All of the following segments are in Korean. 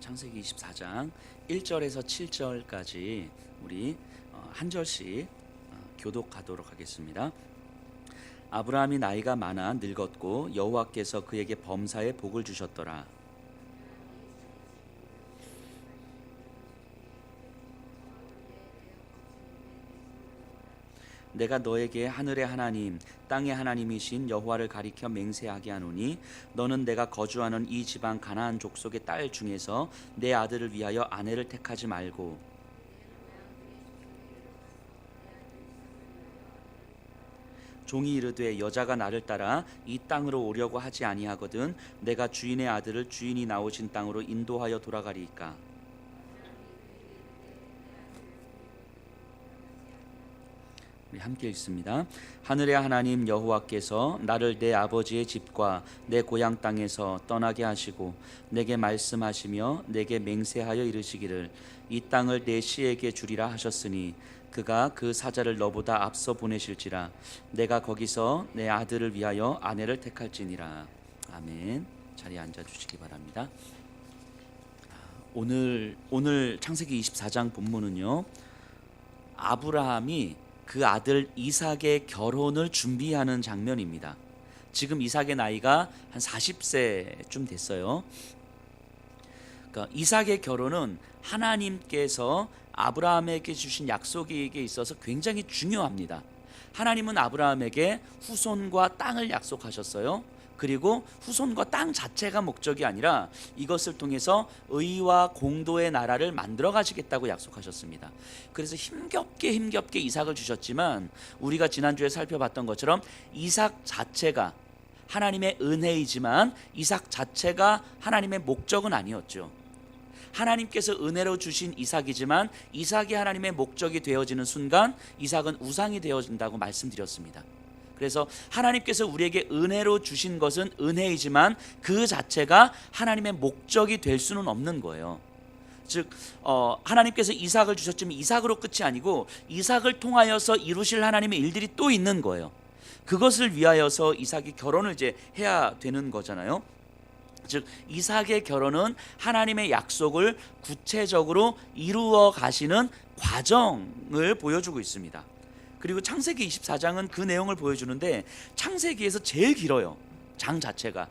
창세기 24장 1절에서 7절까지 우리 한 절씩 교독하도록 하겠습니다. 아브라함이 나이가 많아 늙었고 여호와께서 그에게 범사에 복을 주셨더라. 내가 너에게 하늘의 하나님 땅의 하나님이신 여호와를 가리켜 맹세하게 하노니 너는 내가 거주하는 이 지방 가나안 족속의 딸 중에서 내 아들을 위하여 아내를 택하지 말고 종이 이르되 여자가 나를 따라 이 땅으로 오려고 하지 아니하거든 내가 주인의 아들을 주인이 나오신 땅으로 인도하여 돌아가리이까. 우리 함께 읽습니다. 하늘의 하나님 여호와께서 나를 내 아버지의 집과 내 고향 땅에서 떠나게 하시고 내게 말씀하시며 내게 맹세하여 이르시기를 이 땅을 내 씨에게 주리라 하셨으니 그가 그 사자를 너보다 앞서 보내실지라 내가 거기서 내 아들을 위하여 아내를 택할지니라. 아멘. 자리에 앉아 주시기 바랍니다. 오늘 창세기 24장 본문은요, 아브라함이 그 아들 이삭의 결혼을 준비하는 장면입니다. 지금 이삭의 나이가 한 40세쯤 됐어요. 그러니까 이삭의 결혼은 하나님께서 아브라함에게 주신 약속에 있어서 굉장히 중요합니다. 하나님은 아브라함에게 후손과 땅을 약속하셨어요. 그리고 후손과 땅 자체가 목적이 아니라 이것을 통해서 의와 공도의 나라를 만들어 가시겠다고 약속하셨습니다. 그래서 힘겹게 이삭을 주셨지만 우리가 지난주에 살펴봤던 것처럼 이삭 자체가 하나님의 은혜이지만 이삭 자체가 하나님의 목적은 아니었죠. 하나님께서 은혜로 주신 이삭이지만 이삭이 하나님의 목적이 되어지는 순간 이삭은 우상이 되어진다고 말씀드렸습니다. 그래서 하나님께서 우리에게 은혜로 주신 것은 은혜이지만 그 자체가 하나님의 목적이 될 수는 없는 거예요. 즉 하나님께서 이삭을 주셨지만 이삭으로 끝이 아니고 이삭을 통하여서 이루실 하나님의 일들이 또 있는 거예요. 그것을 위하여서 이삭이 결혼을 이제 해야 되는 거잖아요. 즉 이삭의 결혼은 하나님의 약속을 구체적으로 이루어 가시는 과정을 보여주고 있습니다. 그리고 창세기 24장은 그 내용을 보여주는데 창세기에서 제일 길어요. 장 자체가.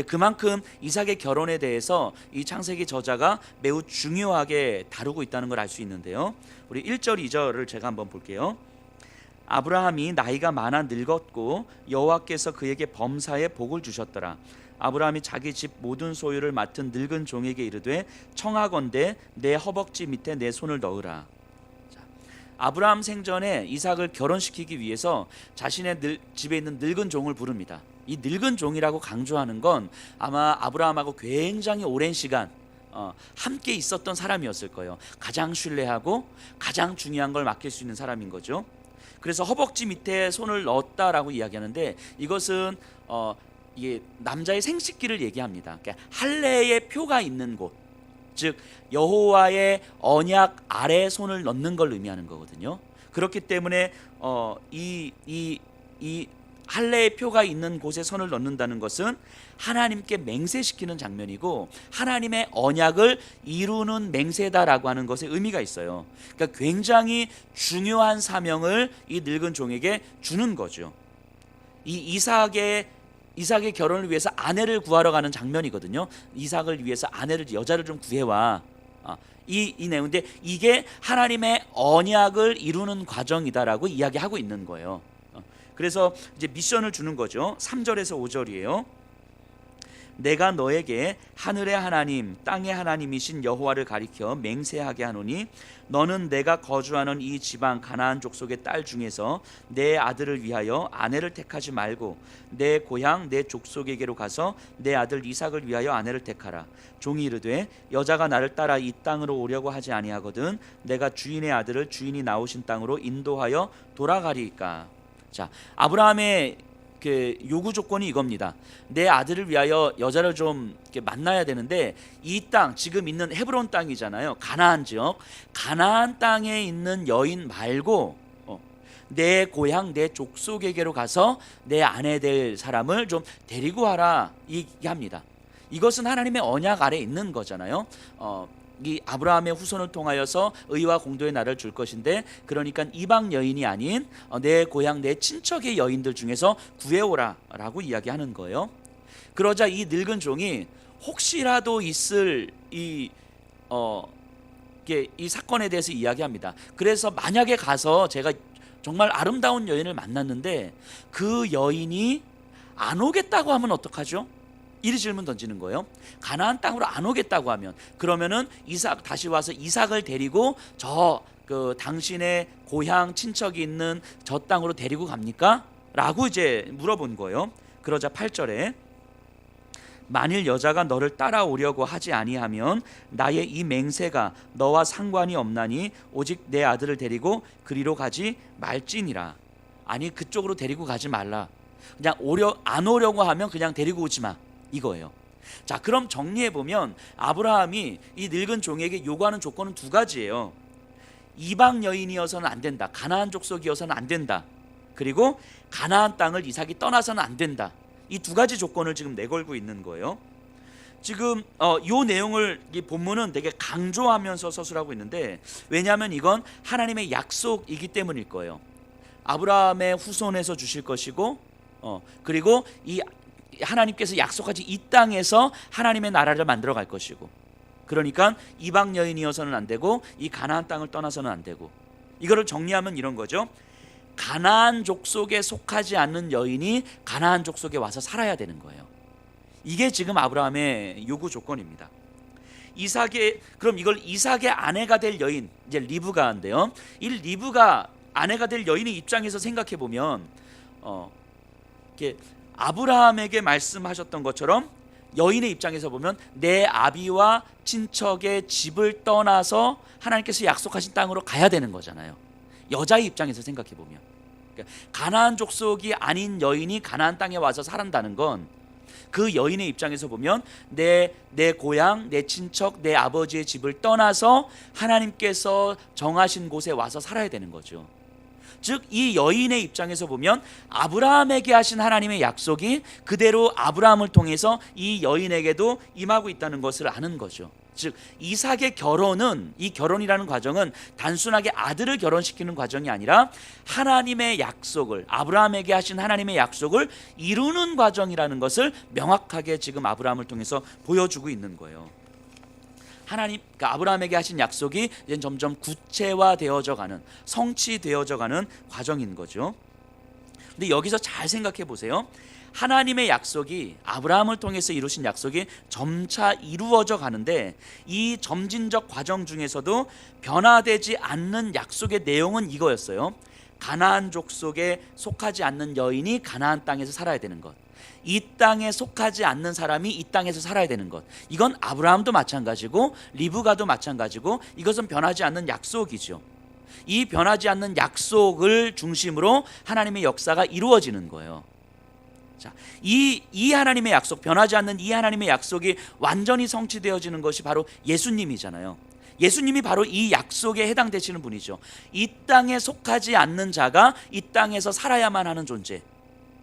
그만큼 이삭의 결혼에 대해서 이 창세기 저자가 매우 중요하게 다루고 있다는 걸 알 수 있는데요. 우리 1절 2절을 제가 한번 볼게요. 아브라함이 나이가 많아 늙었고 여호와께서 그에게 범사에 복을 주셨더라. 아브라함이 자기 집 모든 소유를 맡은 늙은 종에게 이르되 청하건대 내 허벅지 밑에 내 손을 넣으라. 아브라함 생전에 이삭을 결혼시키기 위해서 자신의 집에 있는 늙은 종을 부릅니다. 이 늙은 종이라고 강조하는 건 아마 아브라함하고 굉장히 오랜 시간 함께 있었던 사람이었을 거예요. 가장 신뢰하고 가장 중요한 걸 맡길 수 있는 사람인 거죠. 그래서 허벅지 밑에 손을 넣었다라고 이야기하는데 이것은 이게 남자의 생식기를 얘기합니다. 그러니까 할례의 표가 있는 곳, 즉 여호와의 언약 아래 손을 넣는 걸 의미하는 거거든요. 그렇기 때문에 이 할례의 표가 있는 곳에 손을 넣는다는 것은 하나님께 맹세시키는 장면이고 하나님의 언약을 이루는 맹세다라고 하는 것에 의미가 있어요. 그러니까 굉장히 중요한 사명을 이 늙은 종에게 주는 거죠. 이 이삭의 결혼을 위해서 아내를 구하러 가는 장면이거든요. 이삭을 위해서 여자를 좀 구해와. 이 내용인데 이게 하나님의 언약을 이루는 과정이다라고 이야기하고 있는 거예요. 그래서 이제 미션을 주는 거죠. 3절에서 5절이에요. 내가 너에게 하늘의 하나님 땅의 하나님이신 여호와를 가리켜 맹세하게 하노니 너는 내가 거주하는 이 지방 가나안 족속의 딸 중에서 내 아들을 위하여 아내를 택하지 말고 내 고향 내 족속에게로 가서 내 아들 이삭을 위하여 아내를 택하라. 종이 이르되 여자가 나를 따라 이 땅으로 오려고 하지 아니하거든 내가 주인의 아들을 주인이 나오신 땅으로 인도하여 돌아가리이까. 자, 아브라함의 그 요구 조건이 이겁니다. 내 아들을 위하여 여자를 좀 만나야 되는데 이 땅 지금 있는 헤브론 땅이잖아요. 가나안 지역, 가나안 땅에 있는 여인 말고 내 고향 내 족속에게로 가서 내 아내 될 사람을 좀 데리고 와라 얘기합니다. 이것은 하나님의 언약 아래 있는 거잖아요. 이 아브라함의 후손을 통하여서 의와 공도의 나라를 줄 것인데, 그러니까 이방 여인이 아닌 내 고향 내 친척의 여인들 중에서 구해오라라고 이야기하는 거예요. 그러자 이 늙은 종이 혹시라도 있을 이 사건에 대해서 이야기합니다. 그래서 만약에 가서 제가 정말 아름다운 여인을 만났는데 그 여인이 안 오겠다고 하면 어떡하죠? 이 질문 던지는 거예요. 가나안 땅으로 안 오겠다고 하면, 그러면은 이삭 다시 와서 이삭을 데리고 당신의 고향 친척이 있는 저 땅으로 데리고 갑니까? 라고 이제 물어본 거예요. 그러자 8절에 만일 여자가 너를 따라오려고 하지 아니하면 나의 이 맹세가 너와 상관이 없나니 오직 내 아들을 데리고 그리로 가지 말지니라. 아니, 그쪽으로 데리고 가지 말라. 그냥 안 오려고 하면 그냥 데리고 오지 마, 이거예요. 자, 그럼 정리해 보면 아브라함이 이 늙은 종에게 요구하는 조건은 두 가지예요. 이방 여인이어서는 안 된다. 가나안 족속이어서는 안 된다. 그리고 가나안 땅을 이삭이 떠나서는 안 된다. 이 두 가지 조건을 지금 내걸고 있는 거예요. 지금 이 내용을 이 본문은 되게 강조하면서 서술하고 있는데, 왜냐하면 이건 하나님의 약속이기 때문일 거예요. 아브라함의 후손에서 주실 것이고, 그리고 이 하나님께서 약속하신 이 땅에서 하나님의 나라를 만들어 갈 것이고, 그러니까 이방 여인이어서는 안 되고 이 가나안 땅을 떠나서는 안 되고, 이거를 정리하면 이런 거죠. 가나안 족속에 속하지 않는 여인이 가나안 족속에 와서 살아야 되는 거예요. 이게 지금 아브라함의 요구 조건입니다. 그럼 이걸 이삭의 아내가 될 여인, 이제 리브가인데요. 이 리브가 아내가 될 여인의 입장에서 생각해 보면, 아브라함에게 말씀하셨던 것처럼 여인의 입장에서 보면 내 아비와 친척의 집을 떠나서 하나님께서 약속하신 땅으로 가야 되는 거잖아요. 여자의 입장에서 생각해 보면, 그러니까 가나안 족속이 아닌 여인이 가나안 땅에 와서 살한다는 건 그 여인의 입장에서 보면 내 고향, 내 친척, 내 아버지의 집을 떠나서 하나님께서 정하신 곳에 와서 살아야 되는 거죠. 즉, 이 여인의 입장에서 보면 아브라함에게 하신 하나님의 약속이 그대로 아브라함을 통해서 이 여인에게도 임하고 있다는 것을 아는 거죠. 즉, 이삭의 결혼은, 이 결혼이라는 과정은 단순하게 아들을 결혼시키는 과정이 아니라 하나님의 약속을, 아브라함에게 하신 하나님의 약속을 이루는 과정이라는 것을 명확하게 지금 아브라함을 통해서 보여주고 있는 거예요. 그러니까 아브라함에게 하신 약속이 이제 점점 구체화되어져 가는, 성취되어져 가는 과정인 거죠. 근데 여기서 잘 생각해 보세요. 하나님의 약속이, 아브라함을 통해서 이루신 약속이 점차 이루어져 가는데, 이 점진적 과정 중에서도 변화되지 않는 약속의 내용은 이거였어요. 가나안 족속에 속하지 않는 여인이 가나안 땅에서 살아야 되는 것, 이 땅에 속하지 않는 사람이 이 땅에서 살아야 되는 것, 이건 아브라함도 마찬가지고 리브가도 마찬가지고, 이것은 변하지 않는 약속이죠. 이 변하지 않는 약속을 중심으로 하나님의 역사가 이루어지는 거예요. 자, 이 하나님의 약속, 변하지 않는 이 하나님의 약속이 완전히 성취되어지는 것이 바로 예수님이잖아요. 예수님이 바로 이 약속에 해당되시는 분이죠. 이 땅에 속하지 않는 자가 이 땅에서 살아야만 하는 존재,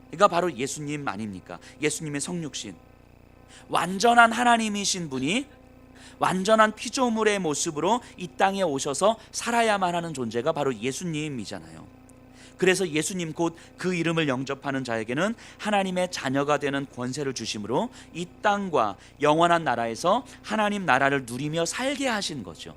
그러니까 바로 예수님 아닙니까? 예수님의 성육신, 완전한 하나님이신 분이 완전한 피조물의 모습으로 이 땅에 오셔서 살아야만 하는 존재가 바로 예수님이잖아요. 그래서 예수님 곧 그 이름을 영접하는 자에게는 하나님의 자녀가 되는 권세를 주심으로 이 땅과 영원한 나라에서 하나님 나라를 누리며 살게 하신 거죠.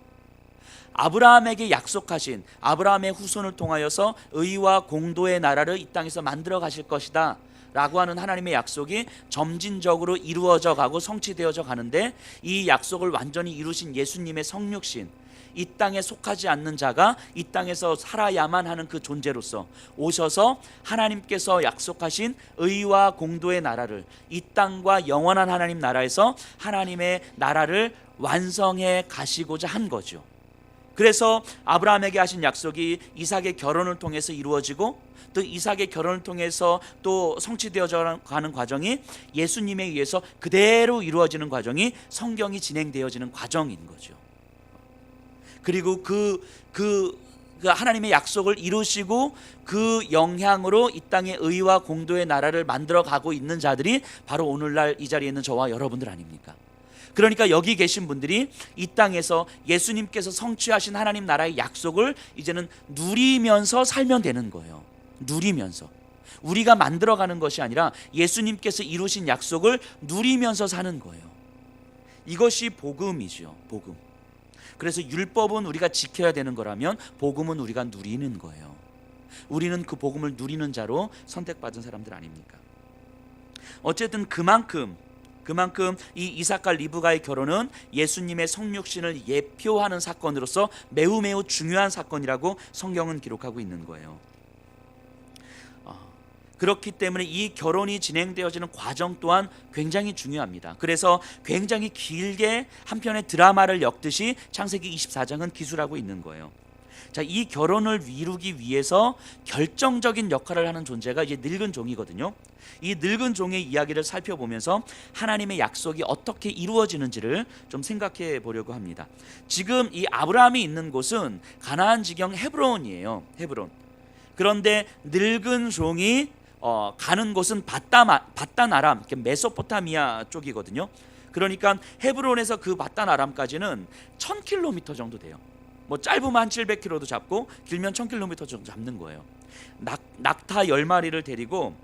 아브라함에게 약속하신, 아브라함의 후손을 통하여서 의와 공도의 나라를 이 땅에서 만들어 가실 것이다 라고 하는 하나님의 약속이 점진적으로 이루어져 가고 성취되어져 가는데, 이 약속을 완전히 이루신 예수님의 성육신, 이 땅에 속하지 않는 자가 이 땅에서 살아야만 하는 그 존재로서 오셔서 하나님께서 약속하신 의와 공도의 나라를, 이 땅과 영원한 하나님 나라에서 하나님의 나라를 완성해 가시고자 한 거죠. 그래서 아브라함에게 하신 약속이 이삭의 결혼을 통해서 이루어지고, 또 이삭의 결혼을 통해서 또 성취되어져 가는 과정이 예수님에 의해서 그대로 이루어지는 과정이 성경이 진행되어지는 과정인 거죠. 그리고 그 그 하나님의 약속을 이루시고 그 영향으로 이 땅에 의와 공도의 나라를 만들어 가고 있는 자들이 바로 오늘날 이 자리에 있는 저와 여러분들 아닙니까? 그러니까 여기 계신 분들이 이 땅에서 예수님께서 성취하신 하나님 나라의 약속을 이제는 누리면서 살면 되는 거예요. 누리면서. 우리가 만들어가는 것이 아니라 예수님께서 이루신 약속을 누리면서 사는 거예요. 이것이 복음이죠. 복음. 그래서 율법은 우리가 지켜야 되는 거라면 복음은 우리가 누리는 거예요. 우리는 그 복음을 누리는 자로 선택받은 사람들 아닙니까? 어쨌든 그만큼 이 이삭과 리브가의 결혼은 예수님의 성육신을 예표하는 사건으로서 매우 중요한 사건이라고 성경은 기록하고 있는 거예요. 그렇기 때문에 이 결혼이 진행되어지는 과정 또한 굉장히 중요합니다. 그래서 굉장히 길게 한 편의 드라마를 엮듯이 창세기 24장은 기술하고 있는 거예요. 자, 이 결혼을 이루기 위해서 결정적인 역할을 하는 존재가 이제 늙은 종이거든요. 이 늙은 종의 이야기를 살펴보면서 하나님의 약속이 어떻게 이루어지는지를 좀 생각해 보려고 합니다. 지금 이 아브라함이 있는 곳은 가나안 지경 헤브론이에요. 헤브론. 그런데 늙은 종이 가는 곳은 바단 아람, 메소포타미아 쪽이거든요. 그러니까 헤브론에서 그 바단 아람까지는 1000km 정도 돼요. 뭐 짧으면 한 700km도 잡고 길면 1000km 정도 잡는 거예요. 낙타 10마리를 데리고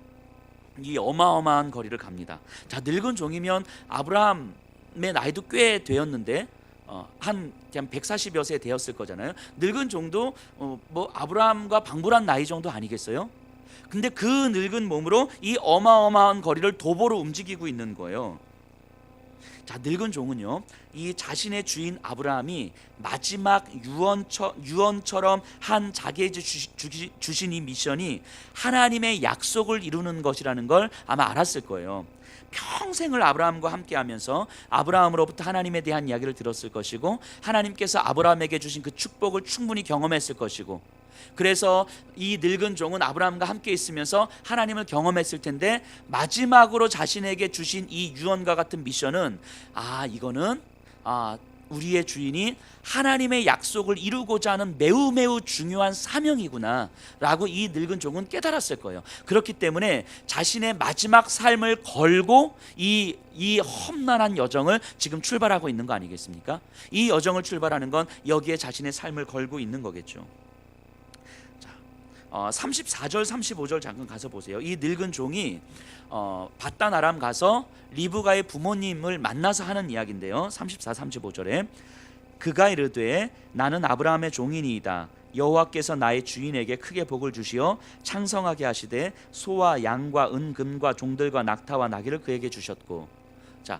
이 어마어마한 거리를 갑니다. 자, 늙은 종이면 아브라함의 나이도 꽤 되었는데 한 140여 세 되었을 거잖아요. 늙은 종도 뭐 아브라함과 방불한 나이 정도 아니겠어요? 근데 그 늙은 몸으로 이 어마어마한 거리를 도보로 움직이고 있는 거예요. 자, 늙은 종은요, 이 자신의 주인 아브라함이 마지막 유언처럼 한 자기에게 주신 이 미션이 하나님의 약속을 이루는 것이라는 걸 아마 알았을 거예요. 평생을 아브라함과 함께하면서 아브라함으로부터 하나님에 대한 이야기를 들었을 것이고, 하나님께서 아브라함에게 주신 그 축복을 충분히 경험했을 것이고, 그래서 이 늙은 종은 아브라함과 함께 있으면서 하나님을 경험했을 텐데, 마지막으로 자신에게 주신 이 유언과 같은 미션은 이거는 우리의 주인이 하나님의 약속을 이루고자 하는 매우 중요한 사명이구나 라고 이 늙은 종은 깨달았을 거예요. 그렇기 때문에 자신의 마지막 삶을 걸고 이 험난한 여정을 지금 출발하고 있는 거 아니겠습니까? 이 여정을 출발하는 건 여기에 자신의 삶을 걸고 있는 거겠죠. 34절 35절 잠깐 가서 보세요. 이 늙은 종이 바단 아람 가서 리브가의 부모님을 만나서 하는 이야기인데요. 34, 35절에 그가 이르되 나는 아브라함의 종이니이다. 여호와께서 나의 주인에게 크게 복을 주시어 창성하게 하시되 소와 양과 은금과 종들과 낙타와 나귀를 그에게 주셨고. 자,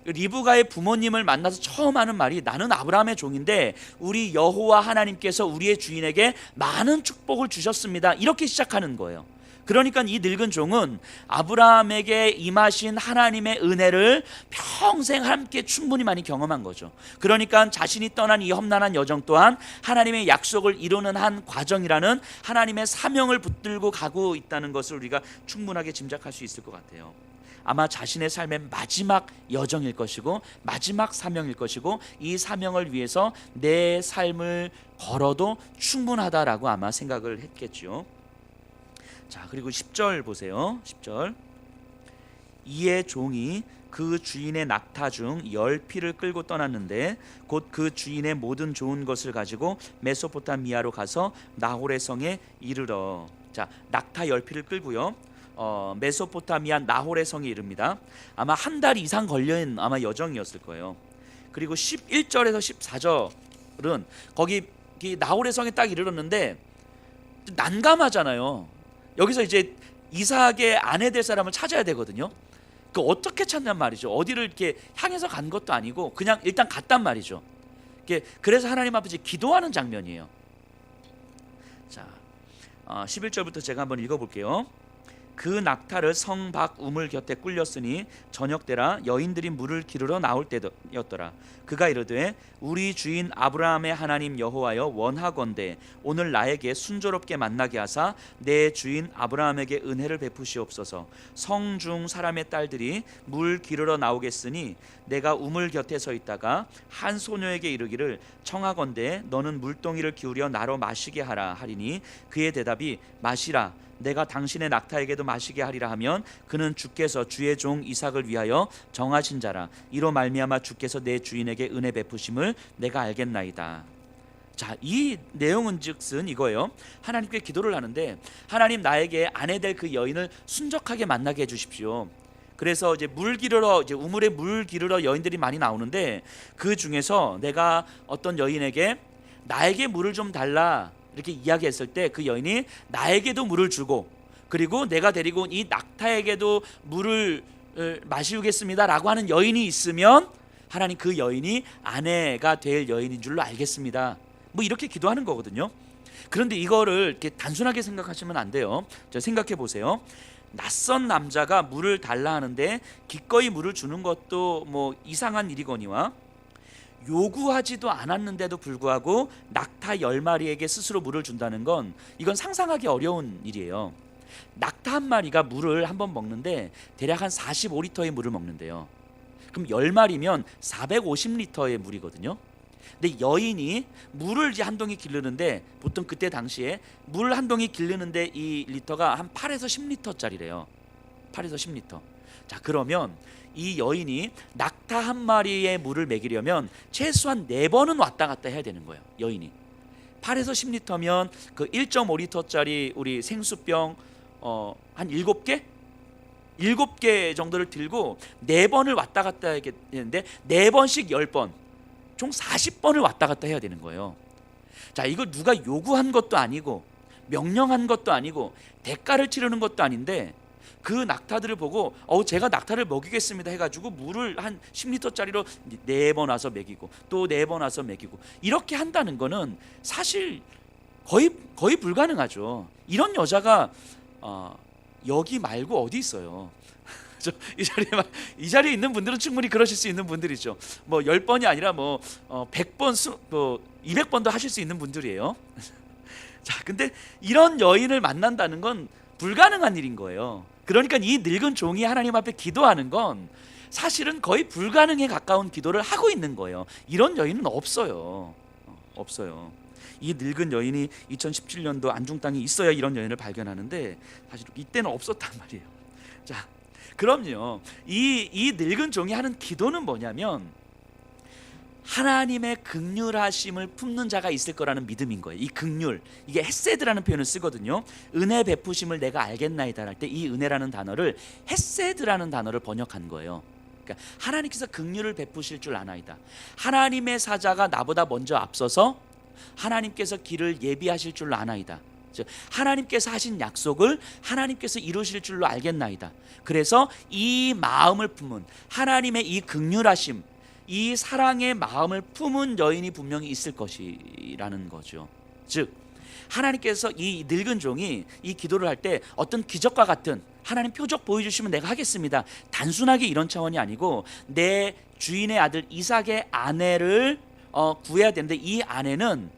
리브가의 부모님을 만나서 처음 하는 말이 나는 아브라함의 종인데 우리 여호와 하나님께서 우리의 주인에게 많은 축복을 주셨습니다. 이렇게 시작하는 거예요. 그러니까 이 늙은 종은 아브라함에게 임하신 하나님의 은혜를 평생 함께 충분히 많이 경험한 거죠. 그러니까 자신이 떠난 이 험난한 여정 또한 하나님의 약속을 이루는 한 과정이라는 하나님의 사명을 붙들고 가고 있다는 것을 우리가 충분하게 짐작할 수 있을 것 같아요. 아마 자신의 삶의 마지막 여정일 것이고 마지막 사명일 것이고, 이 사명을 위해서 내 삶을 걸어도 충분하다라고 아마 생각을 했겠죠. 자, 그리고 10절 보세요. 10절. 이에 종이 그 주인의 낙타 중 10피를 끌고 떠났는데 곧 그 주인의 모든 좋은 것을 가지고 메소포타미아로 가서 나홀의 성에 이르러. 자, 낙타 10피를 끌고요, 메소포타미아 나홀의 성에 이릅니다. 아마 한 달 이상 걸린 아마 여정이었을 거예요. 그리고 11절에서 14절은 거기 나홀의 성에 딱 이르렀는데 난감하잖아요. 여기서 이제 이삭의 아내 될 사람을 찾아야 되거든요. 그 어떻게 찾냔 말이죠. 어디를 이렇게 향해서 간 것도 아니고 그냥 일단 갔단 말이죠. 그래서 하나님 앞에 기도하는 장면이에요. 자, 11절부터 제가 한번 읽어볼게요. 그 낙타를 성 밖 우물 곁에 꿀렸으니 저녁때라 여인들이 물을 기르러 나올 때였더라. 그가 이르되 우리 주인 아브라함의 하나님 여호와여 원하건대 오늘 나에게 순조롭게 만나게 하사 내 주인 아브라함에게 은혜를 베푸시옵소서. 성중 사람의 딸들이 물 기르러 나오겠으니 내가 우물 곁에 서 있다가 한 소녀에게 이르기를 청하건대 너는 물동이를 기울여 나로 마시게 하라 하리니 그의 대답이 마시라 내가 당신의 낙타에게도 마시게 하리라 하면 그는 주께서 주의 종 이삭을 위하여 정하신 자라. 이로 말미암아 주께서 내 주인에게 은혜 베푸심을 내가 알겠나이다. 자, 이 내용은 즉슨 이거예요. 하나님께 기도를 하는데 하나님 나에게 아내 될 그 여인을 순적하게 만나게 해주십시오. 그래서 이제 물 기르러 이제 우물에 물 기르러 여인들이 많이 나오는데 그 중에서 내가 어떤 여인에게 나에게 물을 좀 달라 이렇게 이야기했을 때 그 여인이 나에게도 물을 주고 그리고 내가 데리고 온 이 낙타에게도 물을 마시우겠습니다라고 하는 여인이 있으면 하나님 그 여인이 아내가 될 여인인 줄로 알겠습니다. 뭐 이렇게 기도하는 거거든요. 그런데 이거를 이렇게 단순하게 생각하시면 안 돼요. 자, 생각해 보세요. 낯선 남자가 물을 달라 하는데 기꺼이 물을 주는 것도 뭐 이상한 일이거니와 요구하지도 않았는데도 불구하고 낙타 10마리에게 스스로 물을 준다는 건 이건 상상하기 어려운 일이에요. 낙타 한 마리가 물을 한번 먹는데 대략 한 45리터의 물을 먹는데요. 그럼 10마리면 450리터의 물이거든요. 근데 여인이 물을 이제 한 동이 기르는데 보통 그때 당시에 물 한 동이 기르는데 이 리터가 한 8에서 10리터짜리래요. 8에서 10리터. 자, 그러면 이 여인이 낙타 한 마리의 물을 먹이려면 최소한 4번은 왔다 갔다 해야 되는 거예요. 여인이 8에서 10리터면 그 1.5리터짜리 우리 생수병 한 7개? 7개 정도를 들고 4번을 왔다 갔다 해야 되는데 4번씩 10번 총 40번을 왔다 갔다 해야 되는 거예요. 자, 이거 누가 요구한 것도 아니고 명령한 것도 아니고 대가를 치르는 것도 아닌데 그 낙타들을 보고 제가 낙타를 먹이겠습니다 해가지고 물을 한 10리터짜리로 4번 와서 먹이고 또 4번 와서 먹이고 이렇게 한다는 거는 사실 거의 불가능하죠. 이런 여자가 여기 말고 어디 있어요? 이 자리에 있는 분들은 충분히 그러실 수 있는 분들이죠. 뭐 10번이 아니라 뭐 100번, 200번도 하실 수 있는 분들이에요. 자, 근데 이런 여인을 만난다는 건 불가능한 일인 거예요. 그러니까 이 늙은 종이 하나님 앞에 기도하는 건 사실은 거의 불가능에 가까운 기도를 하고 있는 거예요. 이런 여인은 없어요. 없어요. 이 늙은 여인이 2017년도 안중 땅에 있어야 이런 여인을 발견하는데 사실 이때는 없었단 말이에요. 자, 그럼요. 이 늙은 종이 하는 기도는 뭐냐면 하나님의 긍휼하심을 품는 자가 있을 거라는 믿음인 거예요. 이 긍휼, 이게 헤세드라는 표현을 쓰거든요. 은혜 베푸심을 내가 알겠나이다 할 때 이 은혜라는 단어를 헤세드라는 단어를 번역한 거예요. 그러니까 하나님께서 긍휼을 베푸실 줄 아나이다. 하나님의 사자가 나보다 먼저 앞서서 하나님께서 길을 예비하실 줄로 아나이다. 즉 하나님께서 하신 약속을 하나님께서 이루실 줄로 알겠나이다. 그래서 이 마음을 품은 하나님의 이 긍휼하심, 이 사랑의 마음을 품은 여인이 분명히 있을 것이라는 거죠. 즉 하나님께서 이 늙은 종이 이 기도를 할 때 어떤 기적과 같은 하나님 표적 보여주시면 내가 하겠습니다, 단순하게 이런 차원이 아니고 내 주인의 아들 이삭의 아내를 구해야 되는데 이 아내는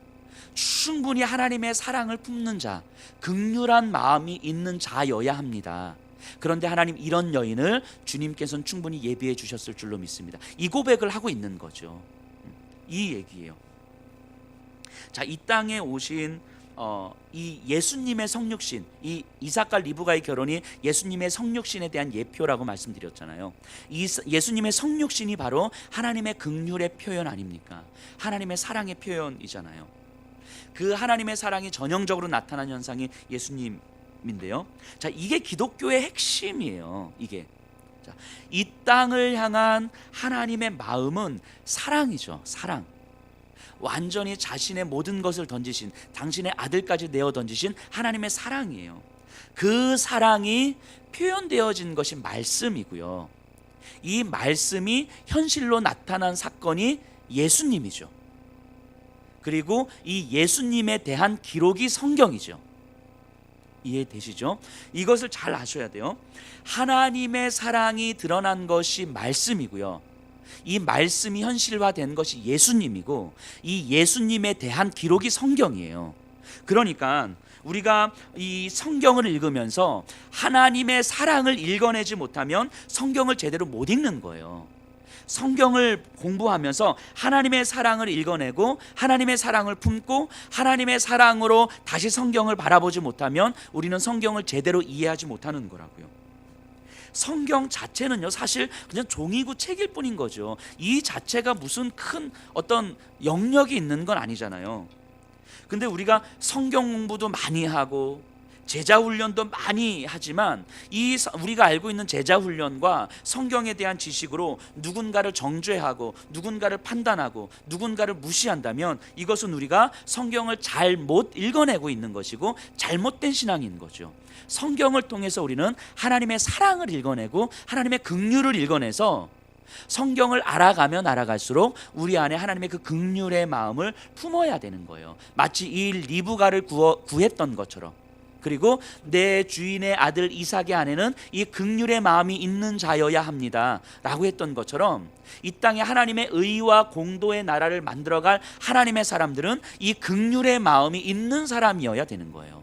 충분히 하나님의 사랑을 품는 자, 긍휼한 마음이 있는 자여야 합니다. 그런데 하나님 이런 여인을 주님께서는 충분히 예비해 주셨을 줄로 믿습니다. 이 고백을 하고 있는 거죠. 이 얘기예요. 자, 이 땅에 오신 이 예수님의 성육신, 이 이삭과 리브가의 결혼이 예수님의 성육신에 대한 예표라고 말씀드렸잖아요. 이 예수님의 성육신이 바로 하나님의 긍휼의 표현 아닙니까? 하나님의 사랑의 표현이잖아요. 그 하나님의 사랑이 전형적으로 나타난 현상이 예수님인데요. 자, 이게 기독교의 핵심이에요. 이게. 자, 이 땅을 향한 하나님의 마음은 사랑이죠. 사랑. 완전히 자신의 모든 것을 던지신, 당신의 아들까지 내어 던지신 하나님의 사랑이에요. 그 사랑이 표현되어진 것이 말씀이고요. 이 말씀이 현실로 나타난 사건이 예수님이죠. 그리고 이 예수님에 대한 기록이 성경이죠. 이해되시죠? 이것을 잘 아셔야 돼요. 하나님의 사랑이 드러난 것이 말씀이고요. 이 말씀이 현실화된 것이 예수님이고, 이 예수님에 대한 기록이 성경이에요. 그러니까 우리가 이 성경을 읽으면서 하나님의 사랑을 읽어내지 못하면 성경을 제대로 못 읽는 거예요. 성경을 공부하면서 하나님의 사랑을 읽어내고 하나님의 사랑을 품고 하나님의 사랑으로 다시 성경을 바라보지 못하면 우리는 성경을 제대로 이해하지 못하는 거라고요. 성경 자체는요, 사실 그냥 종이고 책일 뿐인 거죠. 이 자체가 무슨 큰 어떤 영역이 있는 건 아니잖아요. 근데 우리가 성경 공부도 많이 하고 제자 훈련도 많이 하지만 이 우리가 알고 있는 제자 훈련과 성경에 대한 지식으로 누군가를 정죄하고 누군가를 판단하고 누군가를 무시한다면 이것은 우리가 성경을 잘못 읽어내고 있는 것이고 잘못된 신앙인 거죠. 성경을 통해서 우리는 하나님의 사랑을 읽어내고 하나님의 긍휼을 읽어내서 성경을 알아가면 알아갈수록 우리 안에 하나님의 그 긍휼의 마음을 품어야 되는 거예요. 마치 이 리브가를 구했던 것처럼. 그리고 내 주인의 아들 이삭의 안에는 이 긍휼의 마음이 있는 자여야 합니다 라고 했던 것처럼 이 땅에 하나님의 의와 공도의 나라를 만들어갈 하나님의 사람들은 이 긍휼의 마음이 있는 사람이어야 되는 거예요.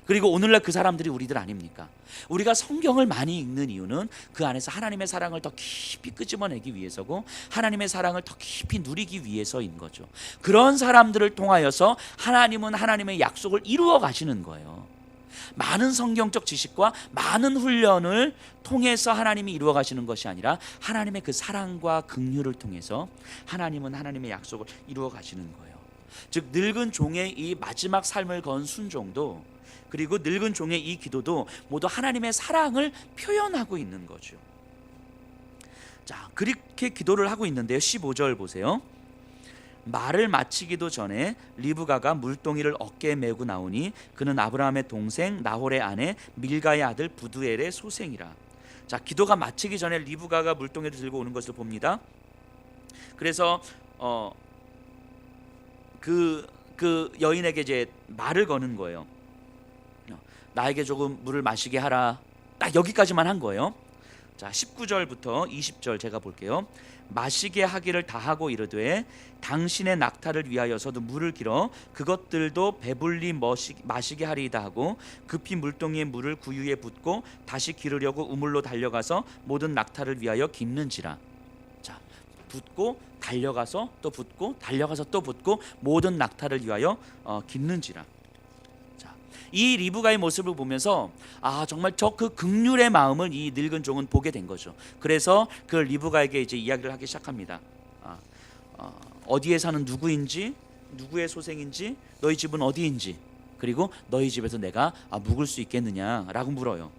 그리고 오늘날 그 사람들이 우리들 아닙니까? 우리가 성경을 많이 읽는 이유는 그 안에서 하나님의 사랑을 더 깊이 끄집어내기 위해서고 하나님의 사랑을 더 깊이 누리기 위해서인 거죠. 그런 사람들을 통하여서 하나님은 하나님의 약속을 이루어 가시는 거예요. 많은 성경적 지식과 많은 훈련을 통해서 하나님이 이루어 가시는 것이 아니라 하나님의 그 사랑과 긍휼을 통해서 하나님은 하나님의 약속을 이루어 가시는 거예요. 즉 늙은 종의 이 마지막 삶을 건 순종도 그리고 늙은 종의 이 기도도 모두 하나님의 사랑을 표현하고 있는 거죠. 자, 그렇게 기도를 하고 있는데요. 15절 보세요. 말을 마치기도 전에 리브가가 물동이를 어깨에 메고 나오니 그는 아브라함의 동생 나홀의 아내 밀가의 아들 부두엘의 소생이라. 자, 기도가 마치기 전에 리브가가 물동이를 들고 오는 것을 봅니다. 그래서 그 여인에게 이제 말을 거는 거예요. 나에게 조금 물을 마시게 하라. 딱 여기까지만 한 거예요. 자, 19절부터 20절 제가 볼게요. 마시게 하기를 다하고 이르되 당신의 낙타를 위하여서도 물을 길어 그것들도 배불리 마시게 하리이다 하고 급히 물동이의 물을 구유에 붓고 다시 기르려고 우물로 달려가서 모든 낙타를 위하여 깃는지라. 자, 붓고 달려가서 또 붓고 달려가서 또 붓고 모든 낙타를 위하여 깃는지라. 이 리브가의 모습을 보면서 정말 저 그 긍휼의 마음을 이 늙은 종은 보게 된 거죠. 그래서 그 리브가에게 이제 이야기를 하기 시작합니다. 어디에 사는 누구인지, 누구의 소생인지, 너희 집은 어디인지, 그리고 너희 집에서 내가 묵을 수 있겠느냐라고 물어요.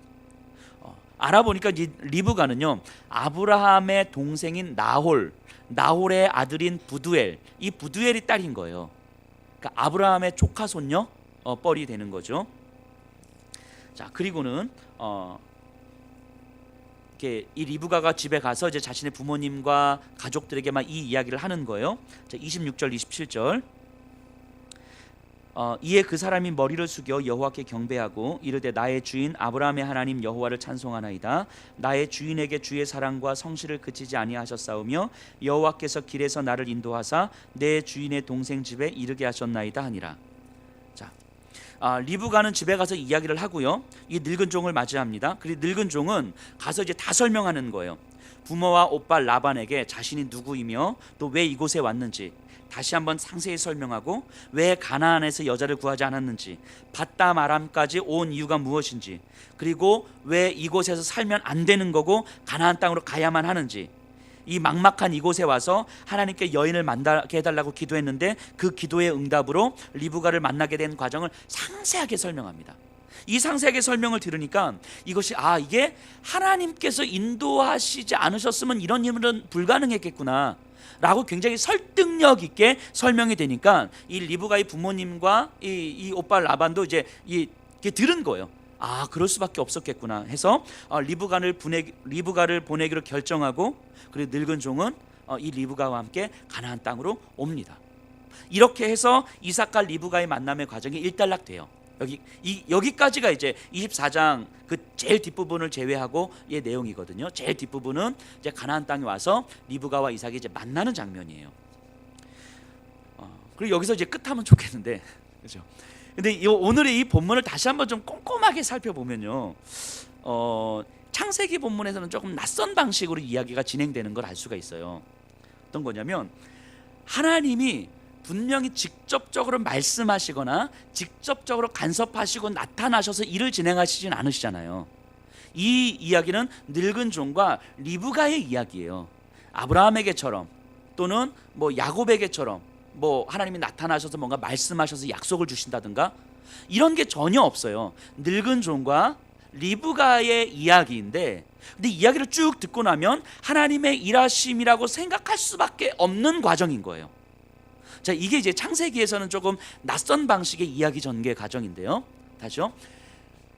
알아보니까 이 리브가는요, 아브라함의 동생인 나홀의 아들인 부두엘, 이 부두엘이 딸인 거예요. 그러니까 아브라함의 조카 손녀 뻘이 되는 거죠. 자, 그리고는 이렇게 이 리브가가 집에 가서 이제 자신의 부모님과 가족들에게만 이 이야기를 하는 거예요. 자, 26절 27절. 이에 그 사람이 머리를 숙여 여호와께 경배하고 이르되 나의 주인 아브라함의 하나님 여호와를 찬송하나이다. 나의 주인에게 주의 사랑과 성실을 그치지 아니하셨사오며 여호와께서 길에서 나를 인도하사 내 주인의 동생 집에 이르게 하셨나이다 하니라. 리브가는 집에 가서 이야기를 하고요. 이 늙은 종을 맞이합니다. 그리고 늙은 종은 가서 이제 다 설명하는 거예요. 부모와 오빠 라반에게 자신이 누구이며 또 왜 이곳에 왔는지 다시 한번 상세히 설명하고 왜 가나안에서 여자를 구하지 않았는지 밧담 아람까지 온 이유가 무엇인지 그리고 왜 이곳에서 살면 안 되는 거고 가나안 땅으로 가야만 하는지 이 막막한 이곳에 와서 하나님께 여인을 만나게 해달라고 기도했는데 그 기도의 응답으로 리브가를 만나게 된 과정을 상세하게 설명합니다. 이 상세하게 설명을 들으니까 이것이 이게 하나님께서 인도하시지 않으셨으면 이런 일은 불가능했겠구나 라고 굉장히 설득력 있게 설명이 되니까 이 리브가의 부모님과 이 오빠 라반도 이제 이게 들은 거예요. 그럴 수밖에 없었겠구나 해서 리브가를 보내기로 결정하고 그리고 늙은 종은 이 리브가와 함께 가나안 땅으로 옵니다. 이렇게 해서 이삭과 리브가의 만남의 과정이 일단락돼요. 여기까지가 이제 24장 그 제일 뒷부분을 제외하고 의 내용이거든요. 제일 뒷부분은 이제 가나안 땅에 와서 리브가와 이삭이 이제 만나는 장면이에요. 그리고 여기서 이제 끝하면 좋겠는데, 그렇죠? 근데 오늘의 이 본문을 다시 한번 좀 꼼꼼하게 살펴보면요, 창세기 본문에서는 조금 낯선 방식으로 이야기가 진행되는 걸 알 수가 있어요. 어떤 거냐면, 하나님이 분명히 직접적으로 말씀하시거나 직접적으로 간섭하시고 나타나셔서 일을 진행하시진 않으시잖아요. 이 이야기는 늙은 종과 리브가의 이야기예요. 아브라함에게처럼 또는 뭐 야곱에게처럼 뭐 하나님이 나타나셔서 뭔가 말씀하셔서 약속을 주신다든가 이런 게 전혀 없어요. 늙은 종과 리브가의 이야기인데, 근데 이야기를 쭉 듣고 나면 하나님의 일하심이라고 생각할 수밖에 없는 과정인 거예요. 자, 이게 이제 창세기에서는 조금 낯선 방식의 이야기 전개 과정인데요. 다시요.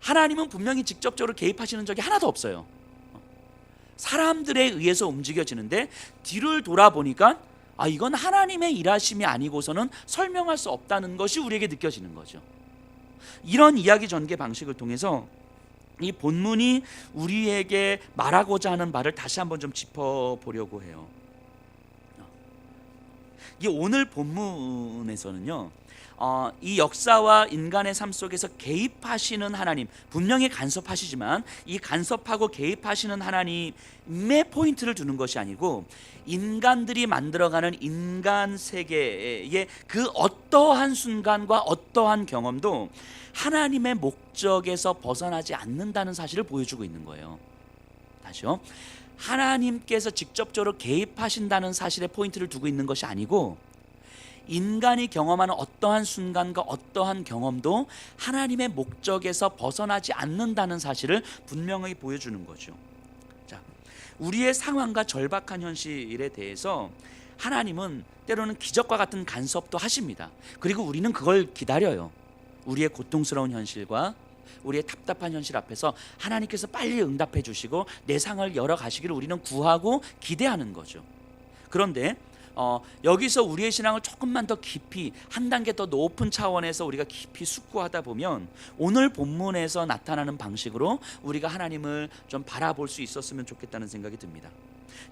하나님은 분명히 직접적으로 개입하시는 적이 하나도 없어요. 사람들에 의해서 움직여지는데 뒤를 돌아보니까 이건 하나님의 일하심이 아니고서는 설명할 수 없다는 것이 우리에게 느껴지는 거죠. 이런 이야기 전개 방식을 통해서 이 본문이 우리에게 말하고자 하는 바를 다시 한번 좀 짚어보려고 해요. 이 오늘 본문에서는요, 이 역사와 인간의 삶 속에서 개입하시는 하나님, 분명히 간섭하시지만 이 간섭하고 개입하시는 하나님의 포인트를 두는 것이 아니고 인간들이 만들어가는 인간 세계의 그 어떠한 순간과 어떠한 경험도 하나님의 목적에서 벗어나지 않는다는 사실을 보여주고 있는 거예요. 다시요. 하나님께서 직접적으로 개입하신다는 사실에 포인트를 두고 있는 것이 아니고 인간이 경험하는 어떠한 순간과 어떠한 경험도 하나님의 목적에서 벗어나지 않는다는 사실을 분명히 보여주는 거죠. 자, 우리의 상황과 절박한 현실에 대해서 하나님은 때로는 기적과 같은 간섭도 하십니다. 그리고 우리는 그걸 기다려요. 우리의 고통스러운 현실과 우리의 답답한 현실 앞에서 하나님께서 빨리 응답해 주시고 내 상을 열어가시기를 우리는 구하고 기대하는 거죠. 그런데 여기서 우리의 신앙을 조금만 더 깊이 한 단계 더 높은 차원에서 우리가 깊이 숙고하다 보면 오늘 본문에서 나타나는 방식으로 우리가 하나님을 좀 바라볼 수 있었으면 좋겠다는 생각이 듭니다.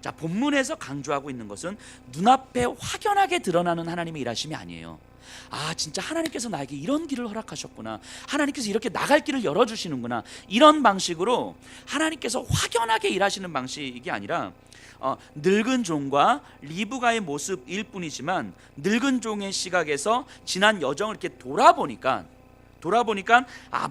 자, 본문에서 강조하고 있는 것은 눈앞에 확연하게 드러나는 하나님의 일하심이 아니에요. 진짜 하나님께서 나에게 이런 길을 허락하셨구나, 하나님께서 이렇게 나갈 길을 열어주시는구나, 이런 방식으로 하나님께서 확연하게 일하시는 방식이 아니라 늙은 종과 리브가의 모습일 뿐이지만 늙은 종의 시각에서 지난 여정을 이렇게 돌아보니까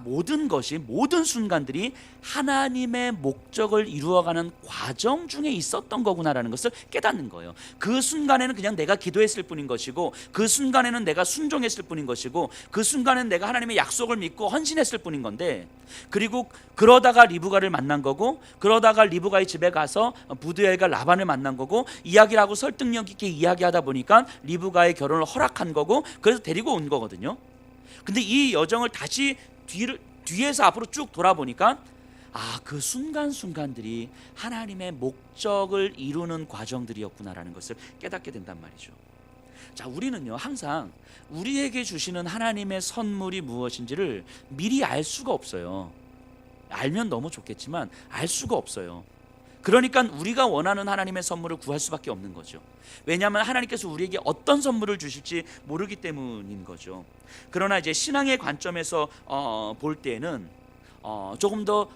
모든 것이, 모든 순간들이 하나님의 목적을 이루어가는 과정 중에 있었던 거구나라는 것을 깨닫는 거예요. 그 순간에는 그냥 내가 기도했을 뿐인 것이고, 그 순간에는 내가 순종했을 뿐인 것이고, 그 순간에는 내가 하나님의 약속을 믿고 헌신했을 뿐인 건데, 그리고 그러다가 리브가를 만난 거고, 그러다가 리브가의 집에 가서 부두엘과 라반을 만난 거고, 이야기를 하고 설득력 있게 이야기하다 보니까 리브가의 결혼을 허락한 거고, 그래서 데리고 온 거거든요. 근데 이 여정을 다시 뒤에서 앞으로 쭉 돌아보니까 그 순간순간들이 하나님의 목적을 이루는 과정들이었구나라는 것을 깨닫게 된단 말이죠. 자, 우리는요 항상 우리에게 주시는 하나님의 선물이 무엇인지를 미리 알 수가 없어요. 알면 너무 좋겠지만 알 수가 없어요. 그러니까 우리가 원하는 하나님의 선물을 구할 수밖에 없는 거죠. 왜냐하면 하나님께서 우리에게 어떤 선물을 주실지 모르기 때문인 거죠. 그러나 이제 신앙의 관점에서 볼 때는 조금 더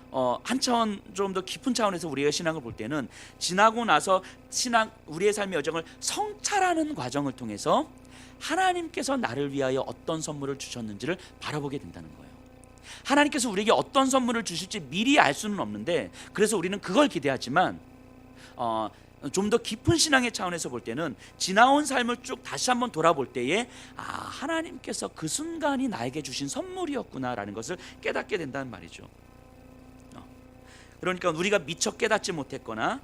한 차원 좀 더 깊은 차원에서 우리가 신앙을 볼 때는 지나고 나서 우리의 삶의 여정을 성찰하는 과정을 통해서 하나님께서 나를 위하여 어떤 선물을 주셨는지를 바라보게 된다는 거예요. 하나님께서 우리에게 어떤 선물을 주실지 미리 알 수는 없는데, 그래서 우리는 그걸 기대하지만 좀 더 깊은 신앙의 차원에서 볼 때는 지나온 삶을 쭉 다시 한번 돌아볼 때에 하나님께서 그 순간이 나에게 주신 선물이었구나라는 것을 깨닫게 된다는 말이죠. 그러니까 우리가 미처 깨닫지 못했거나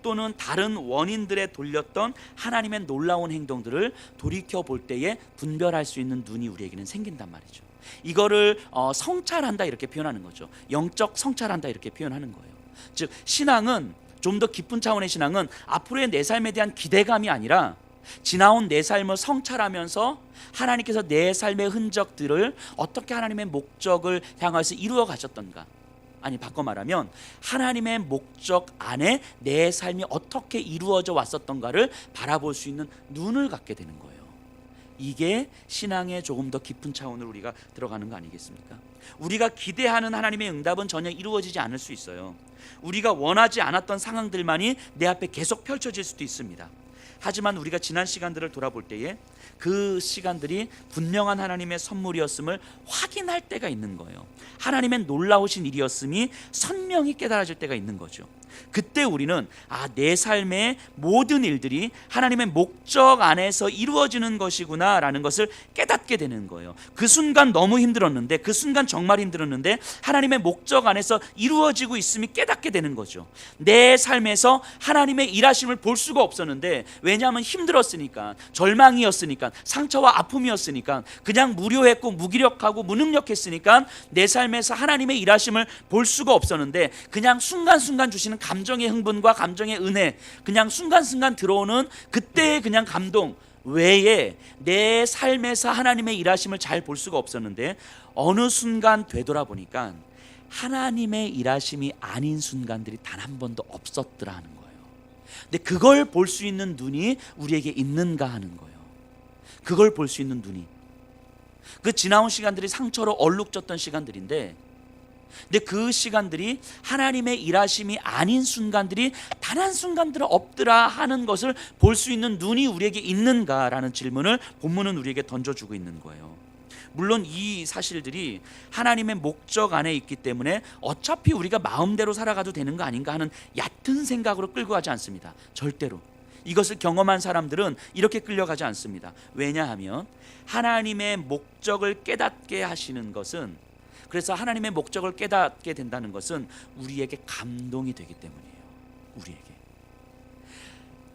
또는 다른 원인들에 돌렸던 하나님의 놀라운 행동들을 돌이켜 볼 때에 분별할 수 있는 눈이 우리에게는 생긴단 말이죠. 이거를 성찰한다 이렇게 표현하는 거죠. 영적 성찰한다 이렇게 표현하는 거예요. 즉 신앙은, 좀 더 깊은 차원의 신앙은 앞으로의 내 삶에 대한 기대감이 아니라 지나온 내 삶을 성찰하면서 하나님께서 내 삶의 흔적들을 어떻게 하나님의 목적을 향해서 이루어 가셨던가, 아니 바꿔 말하면 하나님의 목적 안에 내 삶이 어떻게 이루어져 왔었던가를 바라볼 수 있는 눈을 갖게 되는 거예요. 이게 신앙의 조금 더 깊은 차원으로 우리가 들어가는 거 아니겠습니까? 우리가 기대하는 하나님의 응답은 전혀 이루어지지 않을 수 있어요. 우리가 원하지 않았던 상황들만이 내 앞에 계속 펼쳐질 수도 있습니다. 하지만 우리가 지난 시간들을 돌아볼 때에 그 시간들이 분명한 하나님의 선물이었음을 확인할 때가 있는 거예요. 하나님의 놀라우신 일이었음이 선명히 깨달아질 때가 있는 거죠. 그때 우리는 내 삶의 모든 일들이 하나님의 목적 안에서 이루어지는 것이구나 라는 것을 깨닫게 되는 거예요. 그 순간 너무 힘들었는데, 그 순간 정말 힘들었는데 하나님의 목적 안에서 이루어지고 있음이 깨닫게 되는 거죠. 내 삶에서 하나님의 일하심을 볼 수가 없었는데, 왜냐하면 힘들었으니까, 절망이었으니까, 상처와 아픔이었으니까, 그냥 무료했고 무기력하고 무능력했으니까 내 삶에서 하나님의 일하심을 볼 수가 없었는데, 그냥 순간순간 주시는 감정의 흥분과 감정의 은혜, 그냥 순간순간 들어오는 그때의 그냥 감동 외에 내 삶에서 하나님의 일하심을 잘 볼 수가 없었는데, 어느 순간 되돌아보니까 하나님의 일하심이 아닌 순간들이 단 한 번도 없었더라 하는 거예요. 근데 그걸 볼 수 있는 눈이 우리에게 있는가 하는 거예요. 그걸 볼 수 있는 눈이, 그 지나온 시간들이 상처로 얼룩졌던 시간들인데, 근데 그 시간들이 하나님의 일하심이 아닌 순간들이 단 한 순간들은 없더라 하는 것을 볼 수 있는 눈이 우리에게 있는가라는 질문을 본문은 우리에게 던져주고 있는 거예요. 물론 이 사실들이 하나님의 목적 안에 있기 때문에 어차피 우리가 마음대로 살아가도 되는 거 아닌가 하는 얕은 생각으로 끌고 가지 않습니다. 절대로. 이것을 경험한 사람들은 이렇게 끌려가지 않습니다. 왜냐하면 하나님의 목적을 깨닫게 하시는 것은, 그래서 하나님의 목적을 깨닫게 된다는 것은 우리에게 감동이 되기 때문이에요. 우리에게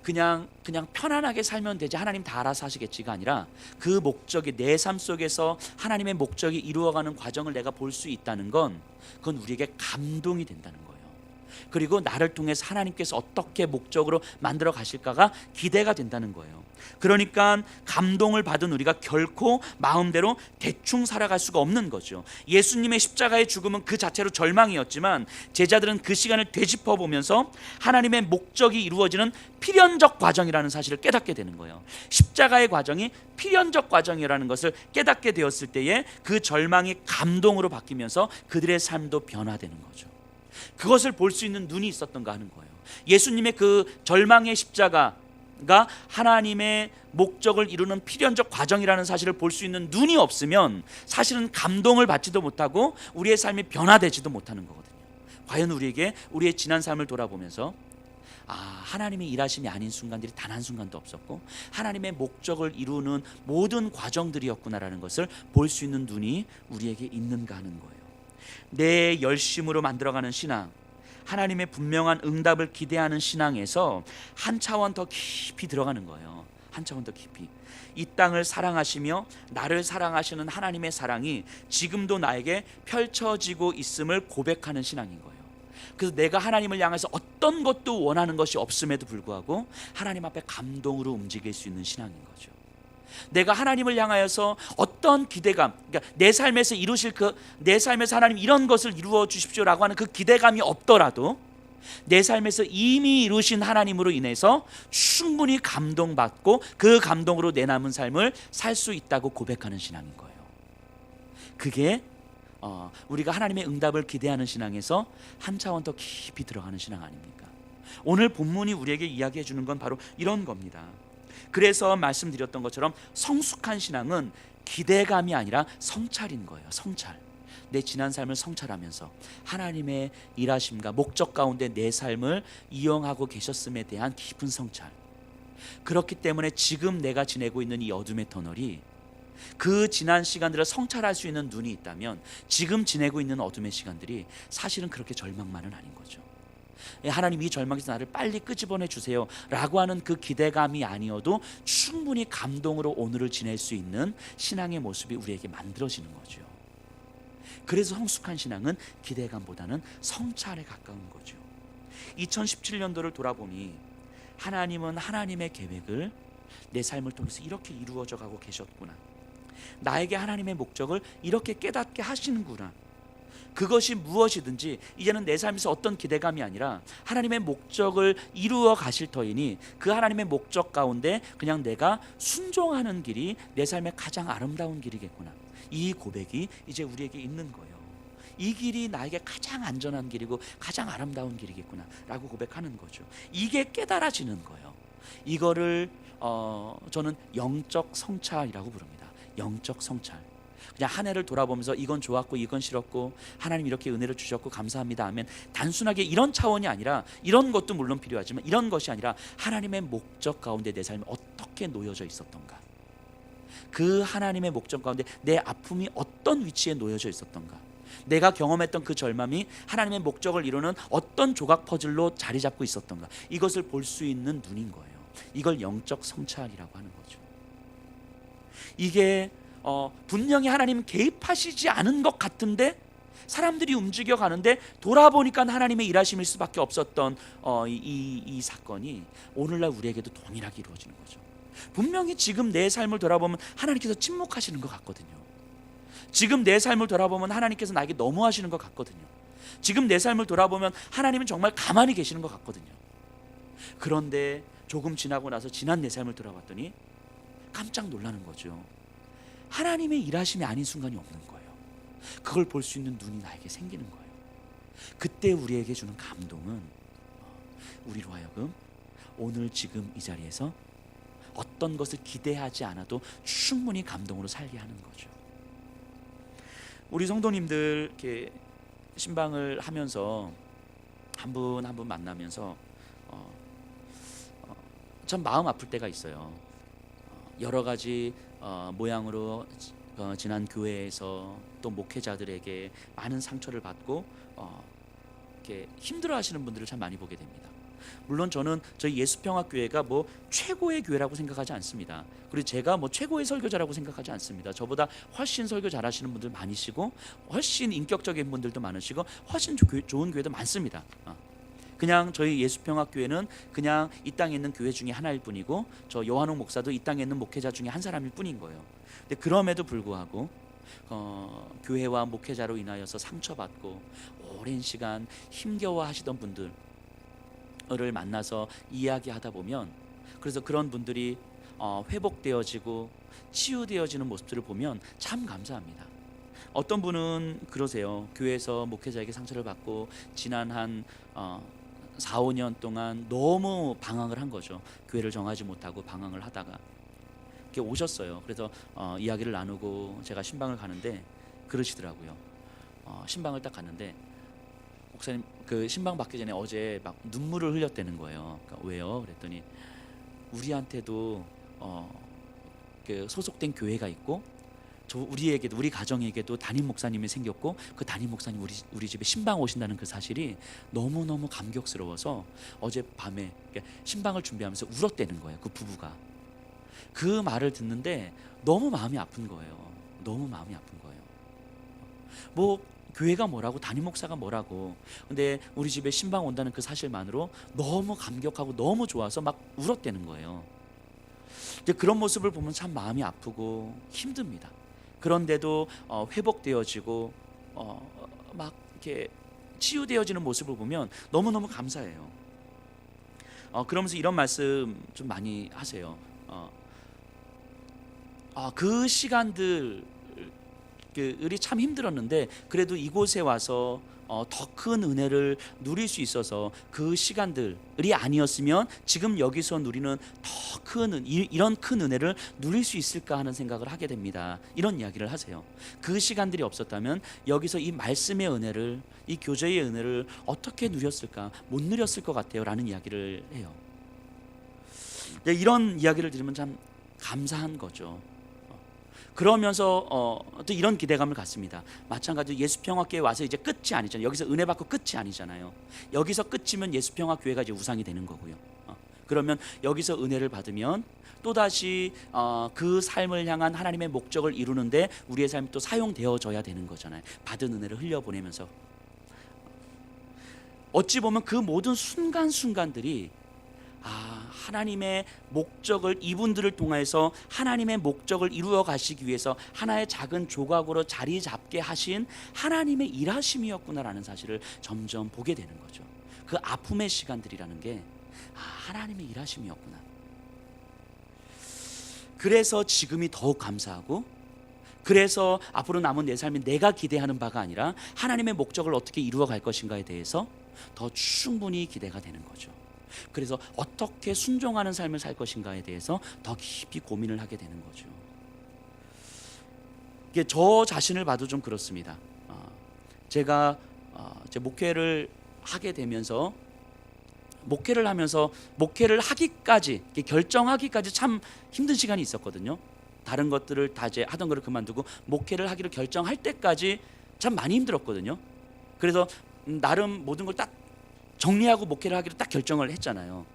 그냥 편안하게 살면 되지, 하나님 다 알아서 하시겠지가 아니라, 그 목적이 내 삶 속에서 하나님의 목적이 이루어가는 과정을 내가 볼 수 있다는 건, 그건 우리에게 감동이 된다는 거예요. 그리고 나를 통해서 하나님께서 어떻게 목적으로 만들어 가실까가 기대가 된다는 거예요. 그러니까 감동을 받은 우리가 결코 마음대로 대충 살아갈 수가 없는 거죠. 예수님의 십자가의 죽음은 그 자체로 절망이었지만, 제자들은 그 시간을 되짚어 보면서 하나님의 목적이 이루어지는 필연적 과정이라는 사실을 깨닫게 되는 거예요. 십자가의 과정이 필연적 과정이라는 것을 깨닫게 되었을 때에 그 절망이 감동으로 바뀌면서 그들의 삶도 변화되는 거죠. 그것을 볼 수 있는 눈이 있었던가 하는 거예요. 예수님의 그 절망의 십자가가 하나님의 목적을 이루는 필연적 과정이라는 사실을 볼 수 있는 눈이 없으면 사실은 감동을 받지도 못하고 우리의 삶이 변화되지도 못하는 거거든요. 과연 우리에게 우리의 지난 삶을 돌아보면서 하나님의 일하심이 아닌 순간들이 단 한순간도 없었고 하나님의 목적을 이루는 모든 과정들이었구나라는 것을 볼 수 있는 눈이 우리에게 있는가 하는 거예요. 내 열심으로 만들어가는 신앙, 하나님의 분명한 응답을 기대하는 신앙에서 한 차원 더 깊이 들어가는 거예요. 한 차원 더 깊이. 이 땅을 사랑하시며 나를 사랑하시는 하나님의 사랑이 지금도 나에게 펼쳐지고 있음을 고백하는 신앙인 거예요. 그래서 내가 하나님을 향해서 어떤 것도 원하는 것이 없음에도 불구하고 하나님 앞에 감동으로 움직일 수 있는 신앙인 거죠. 내가 하나님을 향하여서 어떤 기대감, 그러니까 내 삶에서 이루실 내 삶에서 하나님 이런 것을 이루어 주십시오라고 하는 그 기대감이 없더라도 내 삶에서 이미 이루신 하나님으로 인해서 충분히 감동받고 그 감동으로 내 남은 삶을 살 수 있다고 고백하는 신앙인 거예요. 그게 우리가 하나님의 응답을 기대하는 신앙에서 한 차원 더 깊이 들어가는 신앙 아닙니까? 오늘 본문이 우리에게 이야기해 주는 건 바로 이런 겁니다. 그래서 말씀드렸던 것처럼 성숙한 신앙은 기대감이 아니라 성찰인 거예요. 성찰. 내 지난 삶을 성찰하면서 하나님의 일하심과 목적 가운데 내 삶을 이용하고 계셨음에 대한 깊은 성찰. 그렇기 때문에 지금 내가 지내고 있는 이 어둠의 터널이 그 지난 시간들을 성찰할 수 있는 눈이 있다면 지금 지내고 있는 어둠의 시간들이 사실은 그렇게 절망만은 아닌 거죠. 하나님 이 절망에서 나를 빨리 끄집어내 주세요 라고 하는 그 기대감이 아니어도 충분히 감동으로 오늘을 지낼 수 있는 신앙의 모습이 우리에게 만들어지는 거죠. 그래서 성숙한 신앙은 기대감보다는 성찰에 가까운 거죠. 2017년도를 돌아보니 하나님은 하나님의 계획을 내 삶을 통해서 이렇게 이루어져 가고 계셨구나. 나에게 하나님의 목적을 이렇게 깨닫게 하시는구나. 그것이 무엇이든지 이제는 내 삶에서 어떤 기대감이 아니라 하나님의 목적을 이루어 가실 터이니 그 하나님의 목적 가운데 그냥 내가 순종하는 길이 내 삶의 가장 아름다운 길이겠구나. 이 고백이 이제 우리에게 있는 거예요. 이 길이 나에게 가장 안전한 길이고 가장 아름다운 길이겠구나 라고 고백하는 거죠. 이게 깨달아지는 거예요. 이거를 저는 영적 성찰이라고 부릅니다. 영적 성찰. 그냥 한 해를 돌아보면서 이건 좋았고 이건 싫었고 하나님 이렇게 은혜를 주셨고 감사합니다 하면 단순하게 이런 차원이 아니라, 이런 것도 물론 필요하지만 이런 것이 아니라 하나님의 목적 가운데 내 삶이 어떻게 놓여져 있었던가, 그 하나님의 목적 가운데 내 아픔이 어떤 위치에 놓여져 있었던가, 내가 경험했던 그 절망이 하나님의 목적을 이루는 어떤 조각 퍼즐로 자리 잡고 있었던가, 이것을 볼 수 있는 눈인 거예요. 이걸 영적 성찰이라고 하는 거죠. 이게 분명히 하나님 개입하시지 않은 것 같은데 사람들이 움직여 가는데 돌아보니까 하나님의 일하심일 수밖에 없었던 이 사건이 오늘날 우리에게도 동일하게 이루어지는 거죠. 분명히 지금 내 삶을 돌아보면 하나님께서 침묵하시는 것 같거든요. 지금 내 삶을 돌아보면 하나님께서 나에게 너무하시는 것 같거든요. 지금 내 삶을 돌아보면 하나님은 정말 가만히 계시는 것 같거든요. 그런데 조금 지나고 나서 지난 내 삶을 돌아봤더니 깜짝 놀라는 거죠. 하나님의 일하심이 아닌 순간이 없는 거예요. 그걸 볼 수 있는 눈이 나에게 생기는 거예요. 그때 우리에게 주는 감동은 우리로 하여금 오늘 지금 이 자리에서 어떤 것을 기대하지 않아도 충분히 감동으로 살게 하는 거죠. 우리 성도님들 이렇게 신방을 하면서 한 분 한 분 만나면서 참 마음 아플 때가 있어요. 여러 가지 모양으로 지난 교회에서 또 목회자들에게 많은 상처를 받고 이렇게 힘들어하시는 분들을 참 많이 보게 됩니다. 물론 저는 저희 예수평화교회가 뭐 최고의 교회라고 생각하지 않습니다. 그리고 제가 뭐 최고의 설교자라고 생각하지 않습니다. 저보다 훨씬 설교 잘하시는 분들 많으시고 훨씬 인격적인 분들도 많으시고 훨씬 좋은 교회도 많습니다. 그냥 저희 예수평화교회는 그냥 이 땅에 있는 교회 중에 하나일 뿐이고 저 요한옥 목사도 이 땅에 있는 목회자 중에 한 사람일 뿐인 거예요. 근데 그럼에도 불구하고 교회와 목회자로 인하여서 상처받고 오랜 시간 힘겨워하시던 분들을 만나서 이야기하다 보면, 그래서 그런 분들이 회복되어지고 치유되어지는 모습들을 보면 참 감사합니다. 어떤 분은 그러세요. 교회에서 목회자에게 상처를 받고 지난 한 4, 5년 동안 너무 방황을 한 거죠. 교회를 정하지 못하고 방황을 하다가 이렇게 오셨어요. 그래서 이야기를 나누고 제가 신방을 가는데 그러시더라고요. 신방을 딱 갔는데 목사님 그 신방 받기 전에 어제 막 눈물을 흘렸다는 거예요. 그러니까 왜요? 그랬더니 우리한테도 그 소속된 교회가 있고 우리에게도, 우리 가정에게도 담임 목사님이 생겼고 그 담임 목사님 우리 집에 신방 오신다는 그 사실이 너무너무 감격스러워서 어젯밤에 신방을 준비하면서 울었다는 거예요. 그 부부가. 그 말을 듣는데 너무 마음이 아픈 거예요. 너무 마음이 아픈 거예요. 뭐 교회가 뭐라고 담임 목사가 뭐라고, 근데 우리 집에 신방 온다는 그 사실만으로 너무 감격하고 너무 좋아서 막 울었다는 거예요. 이제 그런 모습을 보면 참 마음이 아프고 힘듭니다. 그런데도 회복되어지고 막 이렇게 치유되어지는 모습을 보면 너무너무 감사해요. 그러면서 이런 말씀 좀 많이 하세요. 그 시간들이 참 힘들었는데 그래도 이곳에 와서 더 큰 은혜를 누릴 수 있어서 그 시간들이 아니었으면 지금 여기서 누리는 더 큰 이런 큰 은혜를 누릴 수 있을까 하는 생각을 하게 됩니다. 이런 이야기를 하세요. 그 시간들이 없었다면 여기서 이 말씀의 은혜를, 이 교제의 은혜를 어떻게 누렸을까, 못 누렸을 것 같아요 라는 이야기를 해요. 이런 이야기를 들으면 참 감사한 거죠. 그러면서 또 이런 기대감을 갖습니다. 마찬가지로 예수평화교회 와서 이제 끝이 아니잖아요. 여기서 은혜 받고 끝이 아니잖아요. 여기서 끝이면 예수평화교회가 이제 우상이 되는 거고요. 그러면 여기서 은혜를 받으면 또다시 그 삶을 향한 하나님의 목적을 이루는데 우리의 삶이 또 사용되어져야 되는 거잖아요. 받은 은혜를 흘려보내면서 어찌 보면 그 모든 순간순간들이 하나님의 목적을, 이분들을 통해서 하나님의 목적을 이루어 가시기 위해서 하나의 작은 조각으로 자리 잡게 하신 하나님의 일하심이었구나라는 사실을 점점 보게 되는 거죠. 그 아픔의 시간들이라는 게 하나님의 일하심이었구나. 그래서 지금이 더욱 감사하고, 그래서 앞으로 남은 내 삶이 내가 기대하는 바가 아니라 하나님의 목적을 어떻게 이루어 갈 것인가에 대해서 더 충분히 기대가 되는 거죠. 그래서 어떻게 순종하는 삶을 살 것인가에 대해서 더 깊이 고민을 하게 되는 거죠. 이게 저 자신을 봐도 좀 그렇습니다. 제가 제 목회를 하게 되면서, 목회를 하면서 목회를 하기까지, 결정하기까지 참 힘든 시간이 있었거든요. 다른 것들을 다 이제 하던 거를 그만두고 목회를 하기로 결정할 때까지 참 많이 힘들었거든요. 그래서 나름 모든 걸 딱 정리하고 목회를 하기로 딱 결정을 했잖아요.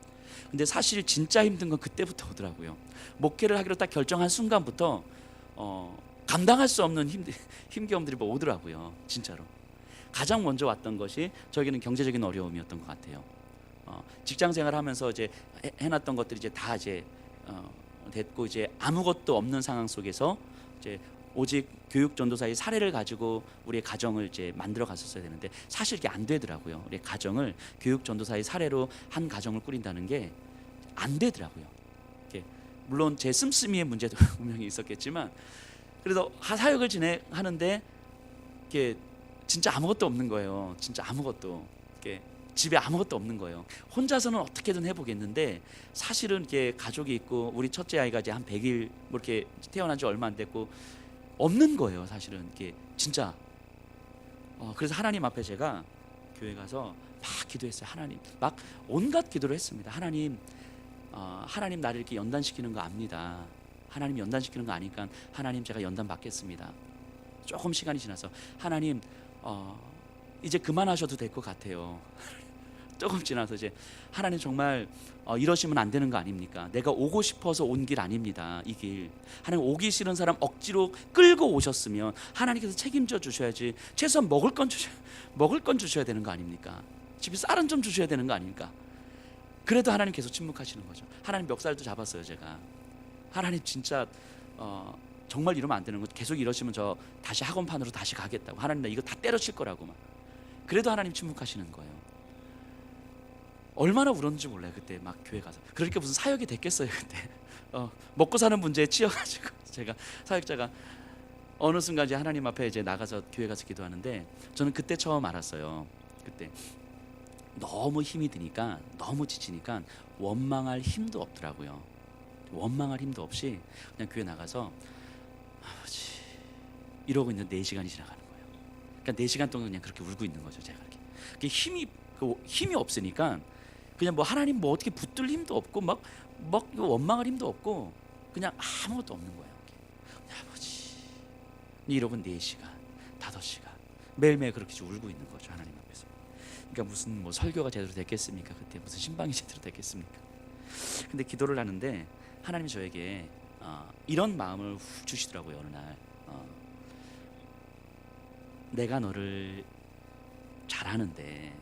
근데 사실 진짜 힘든 건 그때부터 오더라고요. 목회를 하기로 딱 결정한 순간부터 감당할 수 없는 힘겨움들이 오더라고요. 진짜로. 가장 먼저 왔던 것이 저에게는 경제적인 어려움이었던 것 같아요. 직장 생활하면서 이제 해놨던 것들이 이제 다 이제 됐고, 이제 아무것도 없는 상황 속에서 이제 오직 교육 전도사의 사례를 가지고 우리의 가정을 이제 만들어 갔었어야 되는데, 사실 이게 안 되더라고요. 우리의 가정을 교육 전도사의 사례로 한 가정을 꾸린다는 게 안 되더라고요. 물론 제 씀씀이의 문제도 분명히 있었겠지만, 그래서 사역을 진행하는데 이게 진짜 아무것도 없는 거예요. 진짜 아무것도. 집에 아무것도 없는 거예요. 혼자서는 어떻게든 해보겠는데, 사실은 이렇게 가족이 있고 우리 첫째 아이가 이제 한 100일 뭐 이렇게 태어난 지 얼마 안 됐고 없는 거예요. 사실은 이게 진짜. 그래서 하나님 앞에 제가 교회 가서 막 기도했어요. 하나님, 막 온갖 기도를 했습니다. 하나님, 하나님 나를 이렇게 연단시키는 거 압니다. 하나님 연단시키는 거 아니까 하나님 제가 연단 받겠습니다. 조금 시간이 지나서 하나님, 이제 그만하셔도 될 것 같아요. 조금 지나서 이제 하나님 정말 이러시면 안 되는 거 아닙니까? 내가 오고 싶어서 온 길 아닙니다. 이 길. 하나님, 오기 싫은 사람 억지로 끌고 오셨으면 하나님께서 책임져 주셔야지. 최소한 먹을 건 주셔야 되는 거 아닙니까? 집에 쌀은 좀 주셔야 되는 거 아닙니까? 그래도 하나님 계속 침묵하시는 거죠. 하나님 멱살도 잡았어요, 제가. 하나님 진짜 정말 이러면 안 되는 거. 계속 이러시면 저 다시 학원판으로 다시 가겠다고. 하나님, 나 이거 다 때려칠 거라고 막. 그래도 하나님 침묵하시는 거예요. 얼마나 울었는지 몰라요, 그때 막 교회 가서. 그러니까 무슨 사역이 됐겠어요, 그때. 먹고 사는 문제에 치여가지고 제가 사역자가 어느 순간 이제 하나님 앞에 이제 나가서 교회 가서 기도하는데, 저는 그때 처음 알았어요. 그때 너무 힘이 드니까, 너무 지치니까 원망할 힘도 없더라고요. 원망할 힘도 없이 그냥 교회 나가서 아버지 이러고 있는 4시간이 지나가는 거예요. 그러니까 4시간 동안 그냥 그렇게 울고 있는 거죠, 제가. 그렇게 힘이 없으니까 그냥 뭐 하나님 뭐 어떻게 붙들 힘도 없고 막 원망할 힘도 없고 그냥 아무것도 없는 거예요. 그냥 아버지 이러고 4시간, 5시간 매일매일 그렇게 울고 있는 거죠, 하나님 앞에서. 그러니까 무슨 뭐 설교가 제대로 됐겠습니까? 그때 무슨 신방이 제대로 됐겠습니까? 근데 기도를 하는데 하나님이 저에게 이런 마음을 훅 주시더라고요. 어느 날 내가 너를 잘 아는데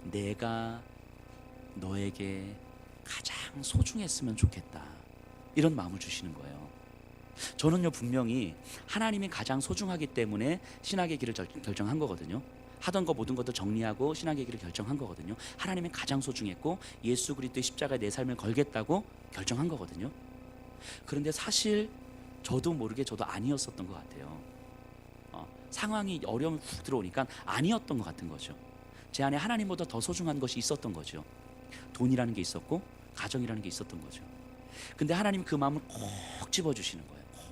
내가 너에게 가장 소중했으면 좋겠다, 이런 마음을 주시는 거예요. 저는요, 분명히 하나님이 가장 소중하기 때문에 신학의 길을 결정한 거거든요. 하던 거 모든 것도 정리하고 신학의 길을 결정한 거거든요. 하나님이 가장 소중했고 예수 그리스도의 십자가에 내 삶을 걸겠다고 결정한 거거든요. 그런데 사실 저도 모르게 저도 아니었었던 것 같아요. 상황이 어려움이 훅 들어오니까 아니었던 것 같은 거죠. 제 안에 하나님보다 더 소중한 것이 있었던 거죠. 돈이라는 게 있었고 가정이라는 게 있었던 거죠. 근데 하나님 그 마음을 꼭 집어주시는 거예요. 꼭.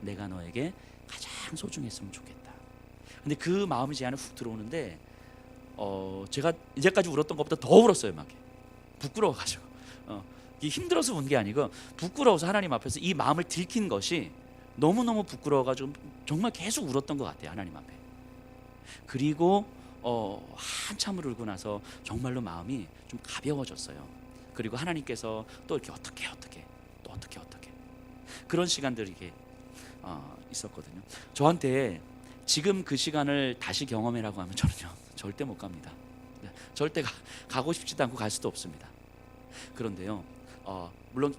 내가 너에게 가장 소중했으면 좋겠다. 근데 그 마음이 제 안에 훅 들어오는데 제가 이제까지 울었던 것보다 더 울었어요. 막 부끄러워가지고. 이게 힘들어서 운 게 아니고 부끄러워서 하나님 앞에서 이 마음을 들킨 것이 너무너무 부끄러워가지고 정말 계속 울었던 것 같아요, 하나님 앞에. 그리고 한참을 울고 나서 정말로 마음이 좀 가벼워졌어요. 그리고 하나님께서 또 이렇게 어떻게 그런 시간들이 이게 있었거든요. 저한테 지금 그 시간을 다시 경험해라고 하면 저는요 절대 못 갑니다. 절대 가고 싶지도 않고 갈 수도 없습니다. 그런데요, 물론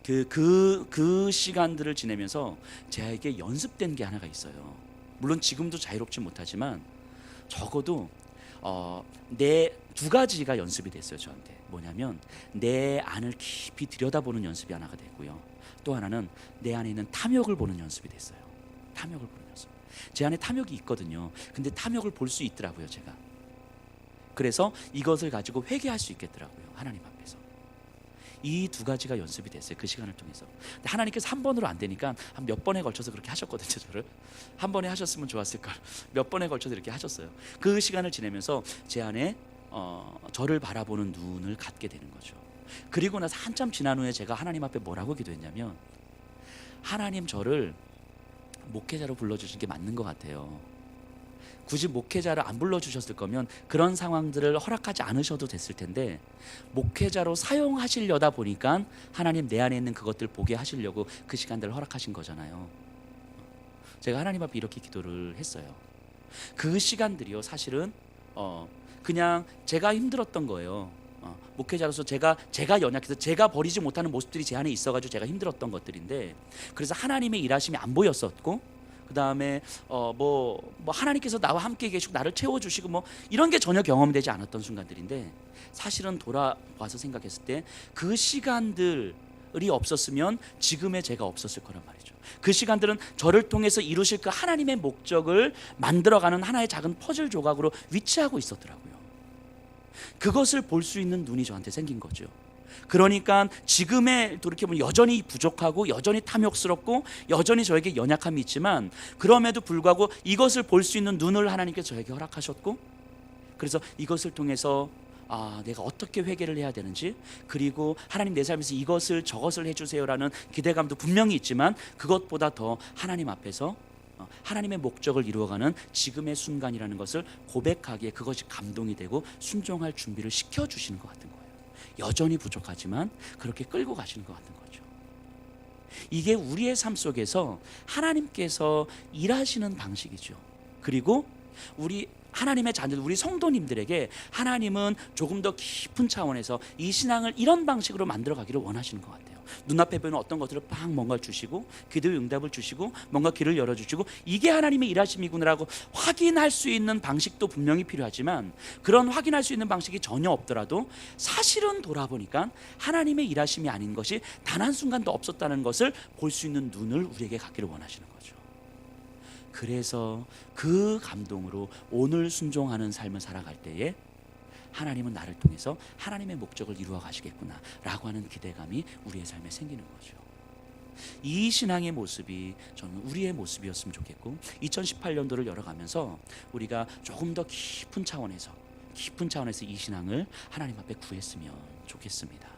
그 시간들을 지내면서 제게 연습된 게 하나가 있어요. 물론 지금도 자유롭지 못하지만 적어도 내 두 가지가 연습이 됐어요. 저한테 뭐냐면 내 안을 깊이 들여다보는 연습이 하나가 됐고요. 또 하나는 내 안에 있는 탐욕을 보는 연습이 됐어요. 탐욕을 보는 연습. 제 안에 탐욕이 있거든요. 근데 탐욕을 볼 수 있더라고요, 제가. 그래서 이것을 가지고 회개할 수 있겠더라고요, 하나님 앞에서. 이 두 가지가 연습이 됐어요, 그 시간을 통해서. 근데 하나님께서 한 번으로 안 되니까 한 몇 번에 걸쳐서 그렇게 하셨거든요. 저를 한 번에 하셨으면 좋았을 걸, 몇 번에 걸쳐서 이렇게 하셨어요. 그 시간을 지내면서 제 안에 저를 바라보는 눈을 갖게 되는 거죠. 그리고 나서 한참 지난 후에 제가 하나님 앞에 뭐라고 기도했냐면, 하나님, 저를 목회자로 불러주신 게 맞는 것 같아요. 굳이 목회자를 안 불러주셨을 거면 그런 상황들을 허락하지 않으셔도 됐을 텐데, 목회자로 사용하시려다 보니까 하나님 내 안에 있는 그것들 보게 하시려고 그 시간들을 허락하신 거잖아요. 제가 하나님 앞에 이렇게 기도를 했어요. 그 시간들이요, 사실은 그냥 제가 힘들었던 거예요. 목회자로서 제가 연약해서 제가 버리지 못하는 모습들이 제 안에 있어가지고 제가 힘들었던 것들인데, 그래서 하나님의 일하심이 안 보였었고, 그 다음에 뭐 하나님께서 나와 함께 계시고 나를 채워주시고 뭐 이런 게 전혀 경험되지 않았던 순간들인데, 사실은 돌아와서 생각했을 때 그 시간들이 없었으면 지금의 제가 없었을 거란 말이죠. 그 시간들은 저를 통해서 이루실 그 하나님의 목적을 만들어가는 하나의 작은 퍼즐 조각으로 위치하고 있었더라고요. 그것을 볼 수 있는 눈이 저한테 생긴 거죠. 그러니까 지금의 돌이켜보면 여전히 부족하고 여전히 탐욕스럽고 여전히 저에게 연약함이 있지만, 그럼에도 불구하고 이것을 볼 수 있는 눈을 하나님께서 저에게 허락하셨고, 그래서 이것을 통해서 내가 어떻게 회개를 해야 되는지, 그리고 하나님 내 삶에서 이것을 저것을 해주세요라는 기대감도 분명히 있지만, 그것보다 더 하나님 앞에서 하나님의 목적을 이루어가는 지금의 순간이라는 것을 고백하기에 그것이 감동이 되고 순종할 준비를 시켜주시는 것 같은 거예요. 여전히 부족하지만 그렇게 끌고 가시는 것 같은 거죠. 이게 우리의 삶 속에서 하나님께서 일하시는 방식이죠. 그리고 우리 하나님의 자녀들, 우리 성도님들에게 하나님은 조금 더 깊은 차원에서 이 신앙을 이런 방식으로 만들어 가기를 원하시는 것 같아요. 눈앞에 보이는 어떤 것들을 막 뭔가 주시고, 기도의 응답을 주시고, 뭔가 길을 열어주시고, 이게 하나님의 일하심이구나라고 확인할 수 있는 방식도 분명히 필요하지만, 그런 확인할 수 있는 방식이 전혀 없더라도 사실은 돌아보니까 하나님의 일하심이 아닌 것이 단 한순간도 없었다는 것을 볼 수 있는 눈을 우리에게 갖기를 원하시는 거죠. 그래서 그 감동으로 오늘 순종하는 삶을 살아갈 때에 하나님은 나를 통해서 하나님의 목적을 이루어 가시겠구나 라고 하는 기대감이 우리의 삶에 생기는 거죠. 이 신앙의 모습이 저는 우리의 모습이었으면 좋겠고, 2018년도를 열어가면서 우리가 조금 더 깊은 차원에서 이 신앙을 하나님 앞에 구했으면 좋겠습니다.